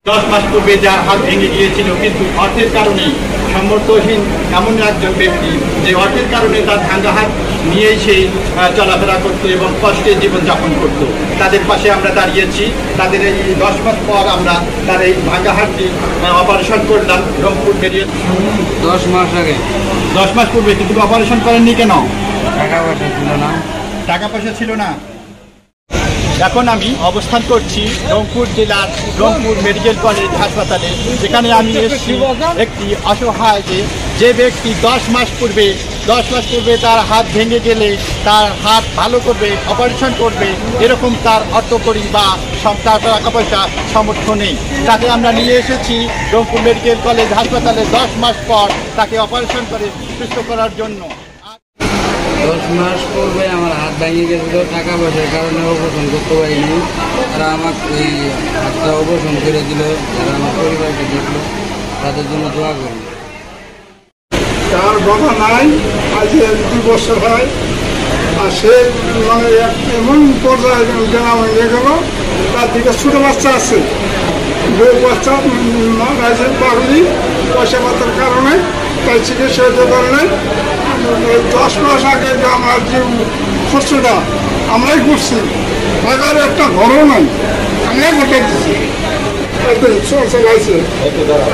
10 মাস পূর্বে যার হাত ভেঙে গিয়েছিল, কিন্তু অর্থের কারণে সামর্থ্যহীন এমন একজন ব্যক্তি যে অর্থের কারণে তার ভাঙা হাত নিয়েই সে চলাফেরা করত এবং কষ্টে জীবনযাপন করত। তাদের পাশে আমরা দাঁড়িয়েছি। তাদের এই 10 মাস পর আমরা তার এই ভাঙা হাতটি অপারেশন করলাম রংপুর মেডিকেল। 10 মাস আগে 10 মাস পূর্বে কিন্তু অপারেশন করেননি কেন? টাকা পয়সা ছিল না। টাকা পয়সা ছিল না। এখন আমি অবস্থান করছি রংপুর জেলার রংপুর মেডিকেল কলেজ হাসপাতালে, যেখানে আমি এসেছি একটি অসহায় যে ব্যক্তি 10 মাস পূর্বে তার হাত ভেঙে গেলে তার হাত ভালো করবে, অপারেশন করবে, এরকম তার অর্থকরী বা তার টাকা পয়সা সামর্থ্য নেই। তাকে আমরা নিয়ে এসেছি রংপুর মেডিকেল কলেজ হাসপাতালে 10 মাস পর তাকে অপারেশন করে সুস্থ করার জন্য। 10 মাস পূর্বে আমার হাত ভেঙে গেছিল, টাকা পয়সার কারণে অপারেশন করতে পারিনি। তারা আমাকে এই হাতটা অপারেশন করে দিল। যারা আমার পরিবারকে দেখলো তাদের জন্য দোয়া করি। তার বাবা নাই, আজ 2 বছর হয়। আর সে মানে এমন পর্যায়ে গ্রামে নিয়ে গেল, তার দিকে ছোটো বাচ্চা আছে, বউ বাচ্চা রাইজের পারলি পয়সা পাতার কারণে তাই চিকিৎসা হতে পারে নাই। 10 মাস আগে যে আমার যে খরচটা আমরাই করছি, টাকার একটা ঘরও নাই, আমরাই গোটা দিচ্ছি। চালাইছে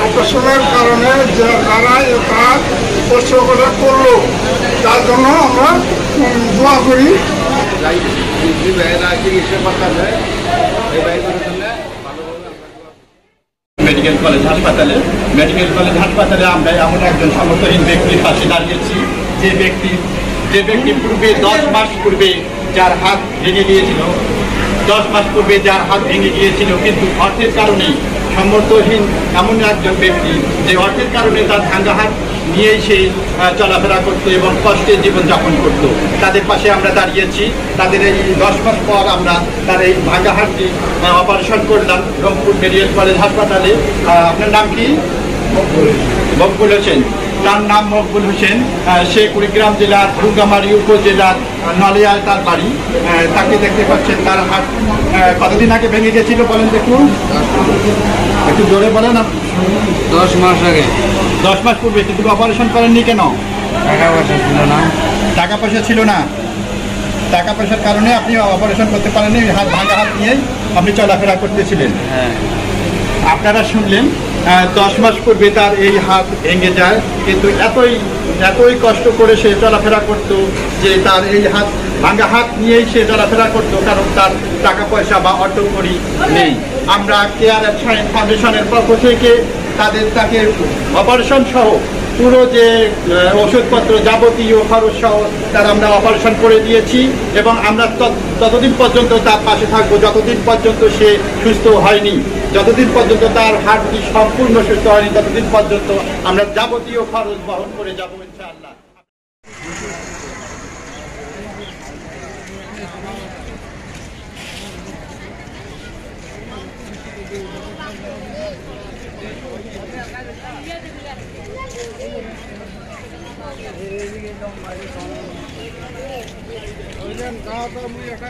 অপারেশনের কারণে যারা তার কষ্টটা করলো, তার জন্য আমরা দোয়া করি। মেডিকেল কলেজ হাসপাতালে আমরা এমন একজন সামর্থ্যহীন ব্যক্তির পাশে দাঁড়িয়েছি, যে ব্যক্তি পূর্বে 10 মাস পূর্বে যার হাত ভেঙে গিয়েছিল, 10 মাস পূর্বে যার হাত ভেঙে গিয়েছিল, কিন্তু অর্থের কারণে সামর্থ্যহীন এমন একজন ব্যক্তি যে অর্থের কারণে তার ভাঙা হাত নিয়েই সে চলাফেরা করত এবং কষ্টে জীবনযাপন করত। তাদের পাশে আমরা দাঁড়িয়েছি। তাদের এই 10 মাস পর আমরা তার এই ভাঙা হাতটি অপারেশন করলাম রংপুর মেডিকেল কলেজ হাসপাতালে। আপনার নাম কি? মকবুল হোসেন। তার নাম মকবুল হোসেন। সে কুড়িগ্রাম জেলার রুঙ্গামারী উপজেলার নলিয়ায় তার বাড়ি। তাকে দেখতে পাচ্ছেন, তার হাত কতদিন আগে ভেঙে গেছিল বলেন দেখুন, একটু জোরে বলেন। 10 মাস আগে 10 মাস পূর্বে কিন্তু অপারেশন করেননি কেন? টাকা পয়সা ছিল না। টাকা পয়সা ছিল না। টাকা পয়সার কারণে আপনি অপারেশন করতে পারেননি, হাত ভাঙা হাত নিয়েই আপনি চলাফেরা করতেছিলেন। হ্যাঁ, আপনারা শুনলেন 10 মাস পূর্বে তার এই হাত ভেঙে যায়, কিন্তু এতই কষ্ট করে সে চলাফেরা করত যে তার এই ভাঙা হাত নিয়েই সে চলাফেরা করতো, কারণ তার টাকা পয়সা বা অর্থকরী নেই। আমরা কেয়ার অ্যান্ড সায়েন্স ফাউন্ডেশনের পক্ষ থেকে তাকে অপারেশন সহ পুরো যে ওষুধপত্র যাবতীয় খরচ সহ তার আমরা অপারেশন করে দিয়েছি, এবং আমরা ততদিন পর্যন্ত তার পাশে থাকবো যতদিন পর্যন্ত সে সুস্থ হয়নি, যতদিন পর্যন্ত তার হার্টটি সম্পূর্ণ সুস্থ হয়নি, ততদিন পর্যন্ত আমরা যাবতীয় খরচ বহন করে যাবো ইনশাআল্লাহ। একটা